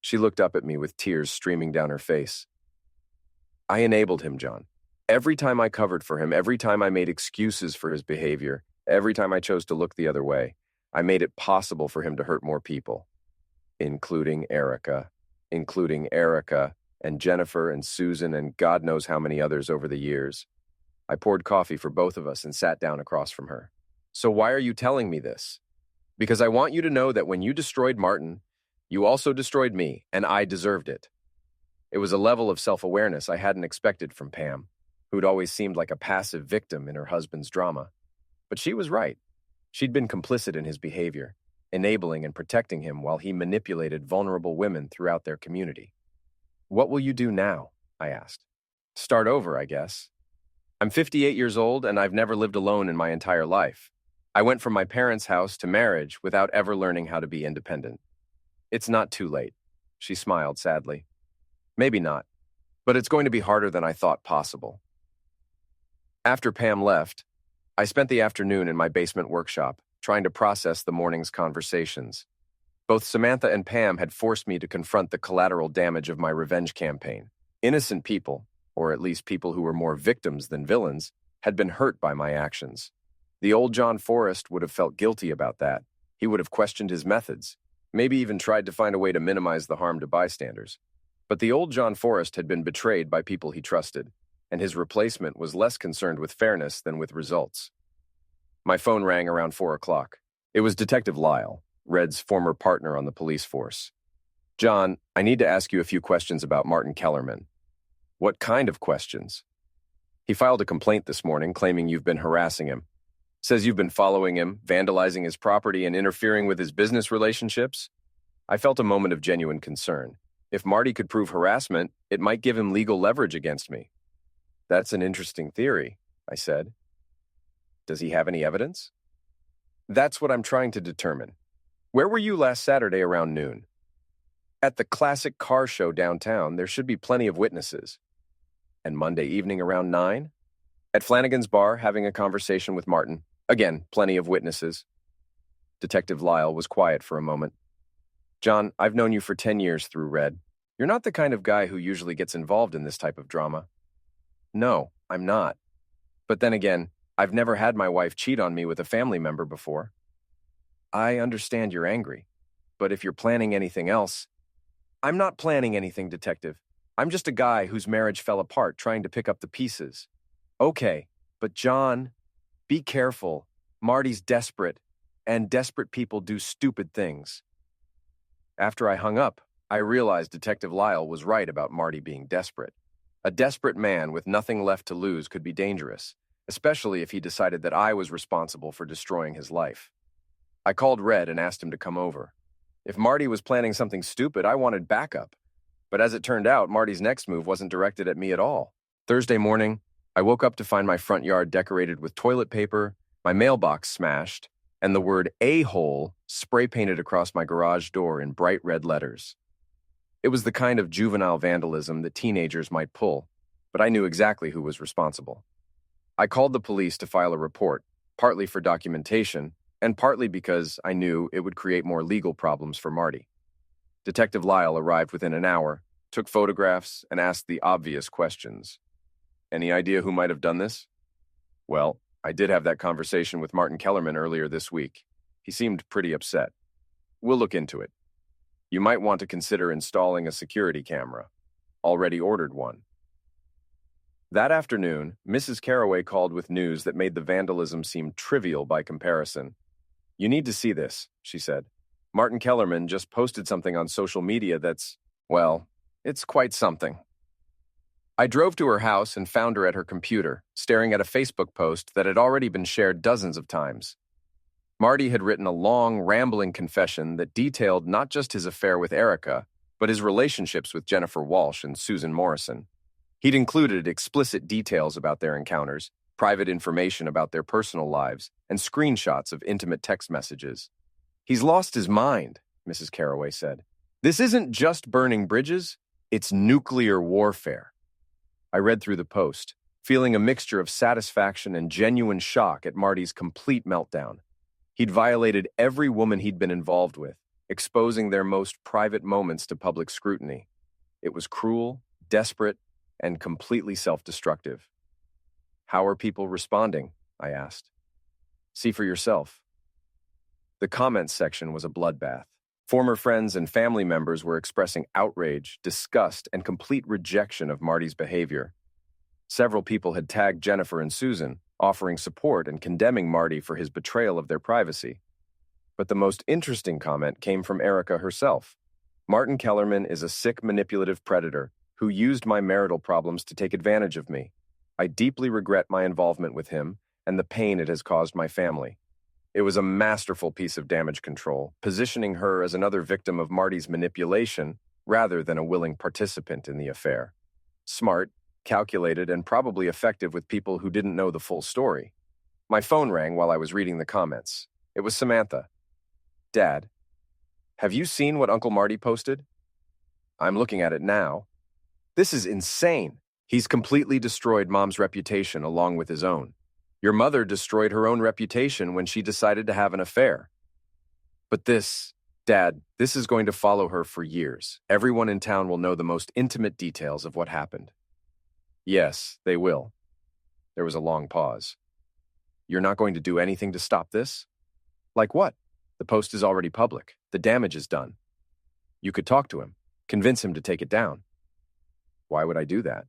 She looked up at me with tears streaming down her face. I enabled him, John. Every time I covered for him, every time I made excuses for his behavior, every time I chose to look the other way, I made it possible for him to hurt more people. Including Erica, and Jennifer and Susan and God knows how many others over the years. I poured coffee for both of us and sat down across from her. So why are you telling me this? Because I want you to know that when you destroyed Martin, you also destroyed me, and I deserved it. It was a level of self-awareness I hadn't expected from Pam, who'd always seemed like a passive victim in her husband's drama. But she was right. She'd been complicit in his behavior, enabling and protecting him while he manipulated vulnerable women throughout their community. What will you do now? I asked. Start over, I guess. I'm 58 years old and I've never lived alone in my entire life. I went from my parents' house to marriage without ever learning how to be independent. It's not too late, she smiled sadly. Maybe not, but it's going to be harder than I thought possible. After Pam left, I spent the afternoon in my basement workshop, trying to process the morning's conversations. Both Samantha and Pam had forced me to confront the collateral damage of my revenge campaign. Innocent people, or at least people who were more victims than villains, had been hurt by my actions. The old John Forrest would have felt guilty about that. He would have questioned his methods, maybe even tried to find a way to minimize the harm to bystanders. But the old John Forrest had been betrayed by people he trusted, and his replacement was less concerned with fairness than with results. My phone rang around 4 o'clock. It was Detective Lyle, Red's former partner on the police force. John, I need to ask you a few questions about Martin Kellerman. What kind of questions? He filed a complaint this morning claiming you've been harassing him. Says you've been following him, vandalizing his property, and interfering with his business relationships. I felt a moment of genuine concern. If Marty could prove harassment, it might give him legal leverage against me. That's an interesting theory, I said. Does he have any evidence? That's what I'm trying to determine. Where were you last Saturday around noon? At the classic car show downtown, there should be plenty of witnesses. And Monday evening around 9? At Flanagan's bar, having a conversation with Martin. Again, plenty of witnesses. Detective Lyle was quiet for a moment. John, I've known you for 10 years through Red. You're not the kind of guy who usually gets involved in this type of drama. No, I'm not. But then again, I've never had my wife cheat on me with a family member before. I understand you're angry. but if you're planning anything else, I'm not planning anything, detective. I'm just a guy whose marriage fell apart trying to pick up the pieces. Okay, but John, be careful. Marty's desperate, and desperate people do stupid things. After I hung up, I realized Detective Lyle was right about Marty being desperate. A desperate man with nothing left to lose could be dangerous, especially if he decided that I was responsible for destroying his life. I called Red and asked him to come over. If Marty was planning something stupid, I wanted backup. But as it turned out, Marty's next move wasn't directed at me at all. Thursday morning, I woke up to find my front yard decorated with toilet paper, my mailbox smashed, and the word "a-hole" spray-painted across my garage door in bright red letters. It was the kind of juvenile vandalism that teenagers might pull, but I knew exactly who was responsible. I called the police to file a report, partly for documentation, and partly because I knew it would create more legal problems for Marty. Detective Lyle arrived within an hour, took photographs, and asked the obvious questions. Any idea who might have done this? Well, I did have that conversation with Martin Kellerman earlier this week. He seemed pretty upset. We'll look into it. You might want to consider installing a security camera. Already ordered one. That afternoon, Mrs. Carraway called with news that made the vandalism seem trivial by comparison. You need to see this, she said. Martin Kellerman just posted something on social media that's, well, it's quite something. I drove to her house and found her at her computer, staring at a Facebook post that had already been shared dozens of times. Marty had written a long, rambling confession that detailed not just his affair with Erica, but his relationships with Jennifer Walsh and Susan Morrison. He'd included explicit details about their encounters, private information about their personal lives, and screenshots of intimate text messages. He's lost his mind, Mrs. Carraway said. This isn't just burning bridges, it's nuclear warfare. I read through the post, feeling a mixture of satisfaction and genuine shock at Marty's complete meltdown. He'd violated every woman he'd been involved with, exposing their most private moments to public scrutiny. It was cruel, desperate, and completely self-destructive. How are people responding? I asked. See for yourself. The comments section was a bloodbath. Former friends and family members were expressing outrage, disgust, and complete rejection of Marty's behavior. Several people had tagged Jennifer and Susan, offering support and condemning Marty for his betrayal of their privacy. But the most interesting comment came from Erica herself. Martin Kellerman is a sick, manipulative predator who used my marital problems to take advantage of me. I deeply regret my involvement with him and the pain it has caused my family. It was a masterful piece of damage control, positioning her as another victim of Marty's manipulation rather than a willing participant in the affair. Smart, calculated, and probably effective with people who didn't know the full story. My phone rang while I was reading the comments. It was Samantha. Dad, have you seen what Uncle Marty posted? I'm looking at it now. This is insane. He's completely destroyed Mom's reputation along with his own. Your mother destroyed her own reputation when she decided to have an affair. But this, Dad, this is going to follow her for years. Everyone in town will know the most intimate details of what happened. Yes, they will. There was a long pause. You're not going to do anything to stop this? Like what? The post is already public. The damage is done. You could talk to him, convince him to take it down. Why would I do that?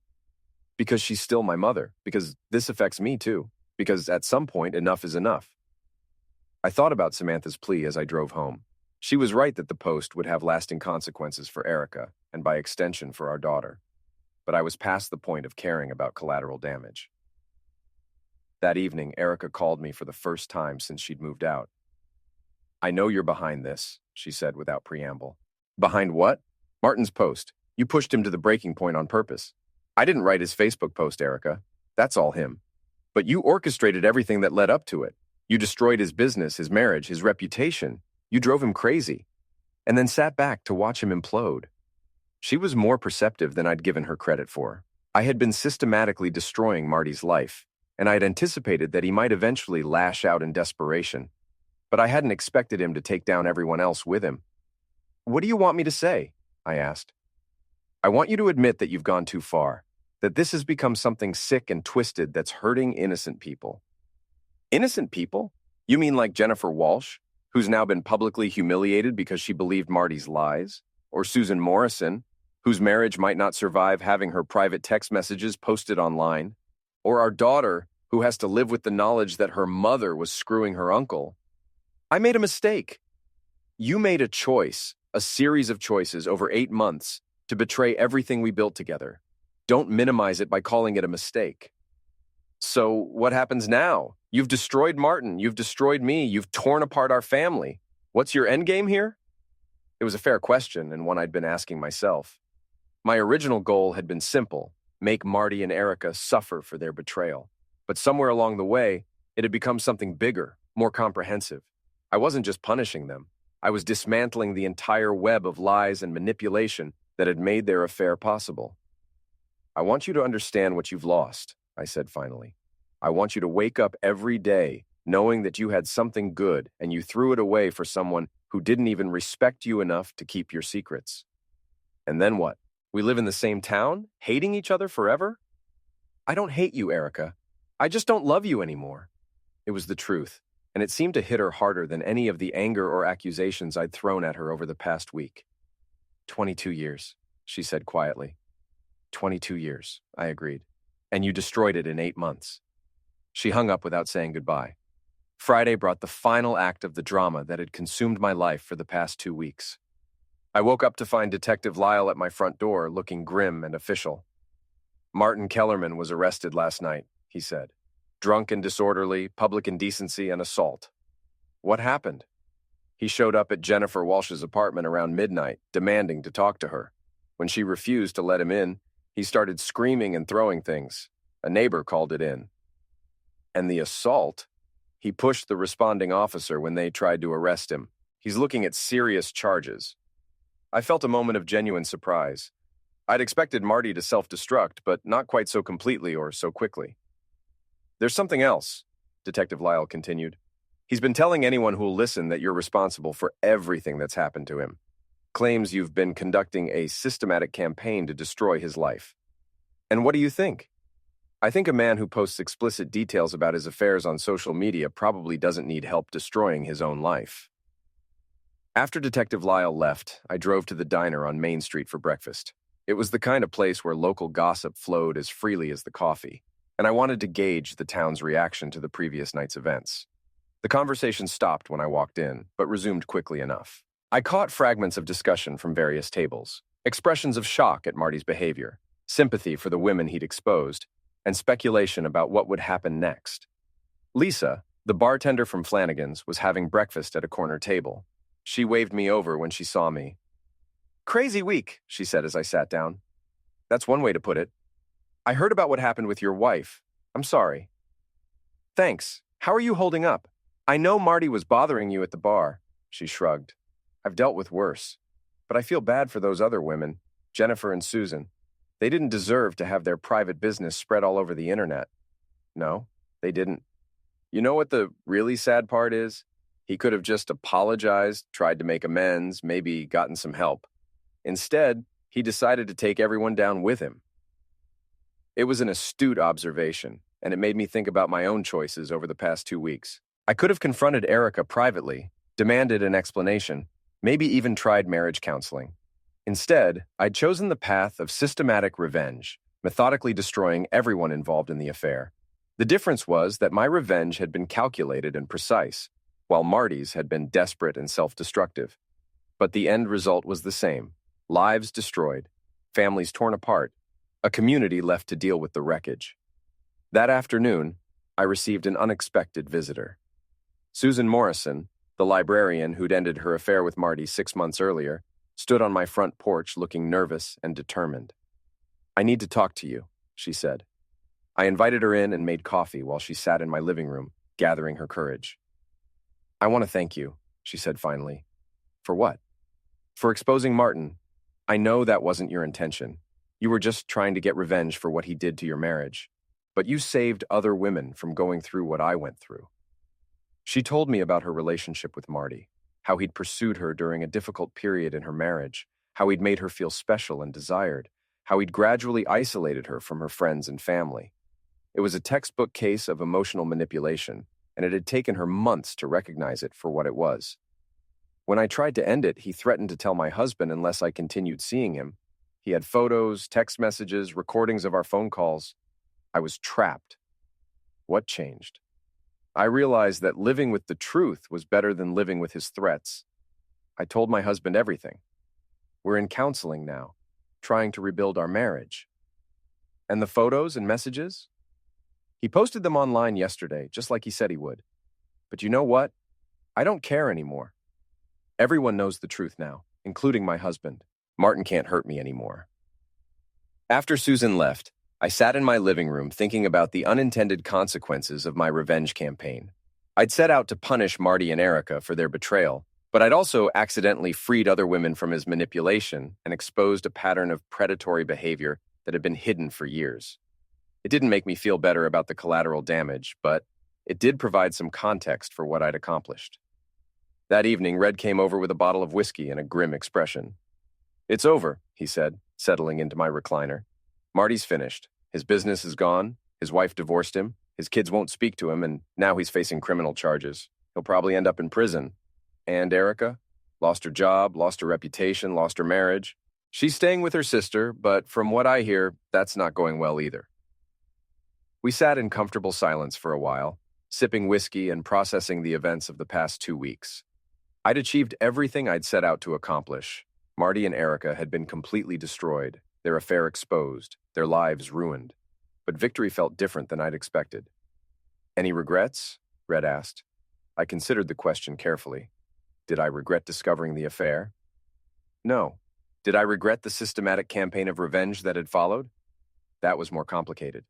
Because she's still my mother, because this affects me too, because at some point enough is enough. I thought about Samantha's plea as I drove home. She was right that the post would have lasting consequences for Erica, and by extension for our daughter. But I was past the point of caring about collateral damage. That evening, Erica called me for the first time since she'd moved out. I know you're behind this, she said without preamble. Behind what? Martin's post. You pushed him to the breaking point on purpose. I didn't write his Facebook post, Erica. That's all him. But you orchestrated everything that led up to it. You destroyed his business, his marriage, his reputation. You drove him crazy. And then sat back to watch him implode. She was more perceptive than I'd given her credit for. I had been systematically destroying Marty's life, and I had anticipated that he might eventually lash out in desperation. But I hadn't expected him to take down everyone else with him. What do you want me to say? I asked. I want you to admit that you've gone too far, that this has become something sick and twisted that's hurting innocent people. Innocent people? You mean like Jennifer Walsh? who's now been publicly humiliated because she believed Marty's lies? Or Susan Morrison, whose marriage might not survive having her private text messages posted online? Or our daughter, who has to live with the knowledge that her mother was screwing her uncle? I made a mistake. You made a choice, a series of choices over 8 months to betray everything we built together. Don't minimize it by calling it a mistake. So what happens now? You've destroyed Martin. You've destroyed me. You've torn apart our family. What's your end game here? It was a fair question and one I'd been asking myself. My original goal had been simple: make Marty and Erica suffer for their betrayal. But somewhere along the way, it had become something bigger, more comprehensive. I wasn't just punishing them. I was dismantling the entire web of lies and manipulation that had made their affair possible. I want you to understand what you've lost, I said finally. I want you to wake up every day knowing that you had something good and you threw it away for someone who didn't even respect you enough to keep your secrets. And then what? We live in the same town, hating each other forever? I don't hate you, Erica. I just don't love you anymore. It was the truth, and it seemed to hit her harder than any of the anger or accusations I'd thrown at her over the past week. 22 years, she said quietly. 22 years, I agreed. And you destroyed it in 8 months. She hung up without saying goodbye. Friday brought the final act of the drama that had consumed my life for the past 2 weeks. I woke up to find Detective Lyle at my front door, looking grim and official. Martin Kellerman was arrested last night, he said. Drunk and disorderly, public indecency, and assault. What happened? He showed up at Jennifer Walsh's apartment around midnight, demanding to talk to her. When she refused to let him in, he started screaming and throwing things. A neighbor called it in. And the assault? He pushed the responding officer when they tried to arrest him. He's looking at serious charges. I felt a moment of genuine surprise. I'd expected Marty to self-destruct, but not quite so completely or so quickly. There's something else, Detective Lyle continued. He's been telling anyone who'll listen that you're responsible for everything that's happened to him. Claims you've been conducting a systematic campaign to destroy his life. And what do you think? I think a man who posts explicit details about his affairs on social media probably doesn't need help destroying his own life. After Detective Lyle left, I drove to the diner on Main Street for breakfast. It was the kind of place where local gossip flowed as freely as the coffee, and I wanted to gauge the town's reaction to the previous night's events. The conversation stopped when I walked in, but resumed quickly enough. I caught fragments of discussion from various tables, expressions of shock at Marty's behavior, sympathy for the women he'd exposed, and speculation about what would happen next. Lisa, the bartender from Flanagan's, was having breakfast at a corner table. She waved me over when she saw me. "Crazy week," she said as I sat down. "That's one way to put it. I heard about what happened with your wife. I'm sorry." "Thanks. How are you holding up? I know Marty was bothering you at the bar." She shrugged. "I've dealt with worse. But I feel bad for those other women, Jennifer and Susan. They didn't deserve to have their private business spread all over the internet." "No, they didn't. You know what the really sad part is? He could have just apologized, tried to make amends, maybe gotten some help. Instead, he decided to take everyone down with him." It was an astute observation, and it made me think about my own choices over the past 2 weeks. I could have confronted Erica privately, demanded an explanation, maybe even tried marriage counseling. Instead, I'd chosen the path of systematic revenge, methodically destroying everyone involved in the affair. The difference was that my revenge had been calculated and precise, while Marty's had been desperate and self-destructive. But the end result was the same: lives destroyed, families torn apart, a community left to deal with the wreckage. That afternoon, I received an unexpected visitor. Susan Morrison, the librarian who'd ended her affair with Marty 6 months earlier, stood on my front porch looking nervous and determined. "I need to talk to you," she said. I invited her in and made coffee while she sat in my living room, gathering her courage. "I want to thank you," she said finally. "For what?" "For exposing Martin. I know that wasn't your intention. You were just trying to get revenge for what he did to your marriage. But you saved other women from going through what I went through." She told me about her relationship with Marty, how he'd pursued her during a difficult period in her marriage, how he'd made her feel special and desired, how he'd gradually isolated her from her friends and family. It was a textbook case of emotional manipulation, and it had taken her months to recognize it for what it was. When I tried to end it, he threatened to tell my husband unless I continued seeing him. He had photos, text messages, recordings of our phone calls. I was trapped. What changed? I realized that living with the truth was better than living with his threats. I told my husband everything. We're in counseling now, trying to rebuild our marriage. And the photos and messages? He posted them online yesterday, just like he said he would. But you know what? I don't care anymore. Everyone knows the truth now, including my husband. Martin can't hurt me anymore. After Susan left, I sat in my living room thinking about the unintended consequences of my revenge campaign. I'd set out to punish Marty and Erica for their betrayal, but I'd also accidentally freed other women from his manipulation and exposed a pattern of predatory behavior that had been hidden for years. It didn't make me feel better about the collateral damage, but it did provide some context for what I'd accomplished. That evening, Red came over with a bottle of whiskey and a grim expression. "It's over," he said, settling into my recliner. "Marty's finished. His business is gone. His wife divorced him. His kids won't speak to him, and now he's facing criminal charges. He'll probably end up in prison. And Erica? Lost her job, lost her reputation, lost her marriage. She's staying with her sister, but from what I hear, that's not going well either." We sat in comfortable silence for a while, sipping whiskey and processing the events of the past 2 weeks. I'd achieved everything I'd set out to accomplish. Marty and Erica had been completely destroyed, their affair exposed, their lives ruined. But victory felt different than I'd expected. "Any regrets?" Red asked. I considered the question carefully. Did I regret discovering the affair? No. Did I regret the systematic campaign of revenge that had followed? That was more complicated.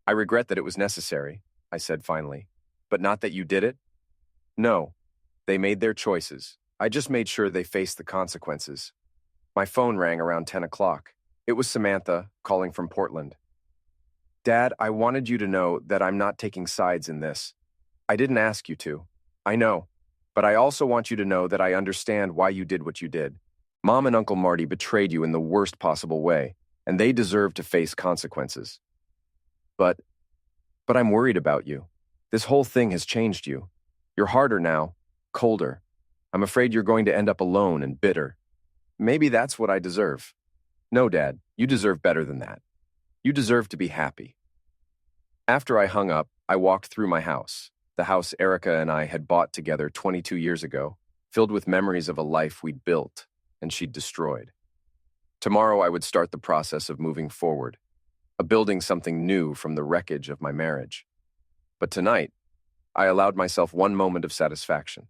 "I regret that it was necessary," I said finally. "But not that you did it?" "No. They made their choices. I just made sure they faced the consequences." My phone rang around 10 o'clock. It was Samantha, calling from Portland. "Dad, I wanted you to know that I'm not taking sides in this. I didn't ask you to. I know. But I also want you to know that I understand why you did what you did. Mom and Uncle Marty betrayed you in the worst possible way, and they deserve to face consequences. But I'm worried about you. This whole thing has changed you. You're harder now, colder. I'm afraid you're going to end up alone and bitter. Maybe that's what I deserve." "No, Dad, you deserve better than that. You deserve to be happy." After I hung up, I walked through my house, the house Erica and I had bought together 22 years ago, filled with memories of a life we'd built and she'd destroyed. Tomorrow I would start the process of moving forward, of building something new from the wreckage of my marriage. But tonight, I allowed myself one moment of satisfaction.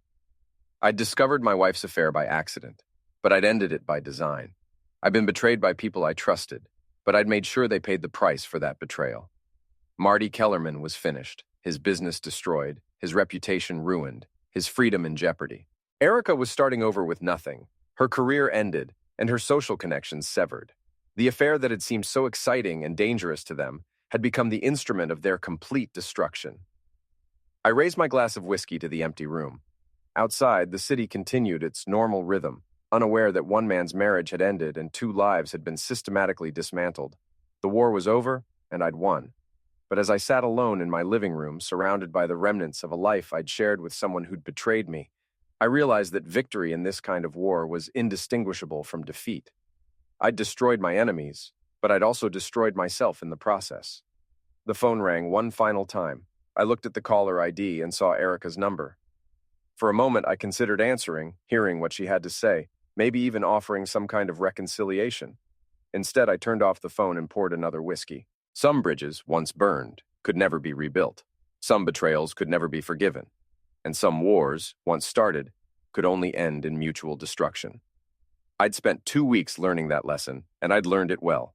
I'd discovered my wife's affair by accident, but I'd ended it by design. I'd been betrayed by people I trusted, but I'd made sure they paid the price for that betrayal. Marty Kellerman was finished, his business destroyed, his reputation ruined, his freedom in jeopardy. Erica was starting over with nothing. Her career ended, and her social connections severed. The affair that had seemed so exciting and dangerous to them had become the instrument of their complete destruction. I raised my glass of whiskey to the empty room. Outside, the city continued its normal rhythm, unaware that one man's marriage had ended and 2 lives had been systematically dismantled. The war was over, and I'd won. But as I sat alone in my living room, surrounded by the remnants of a life I'd shared with someone who'd betrayed me, I realized that victory in this kind of war was indistinguishable from defeat. I'd destroyed my enemies, but I'd also destroyed myself in the process. The phone rang one final time. I looked at the caller ID and saw Erica's number. For a moment, I considered answering, hearing what she had to say, maybe even offering some kind of reconciliation. Instead, I turned off the phone and poured another whiskey. Some bridges, once burned, could never be rebuilt. Some betrayals could never be forgiven. And some wars, once started, could only end in mutual destruction. I'd spent 2 weeks learning that lesson, and I'd learned it well.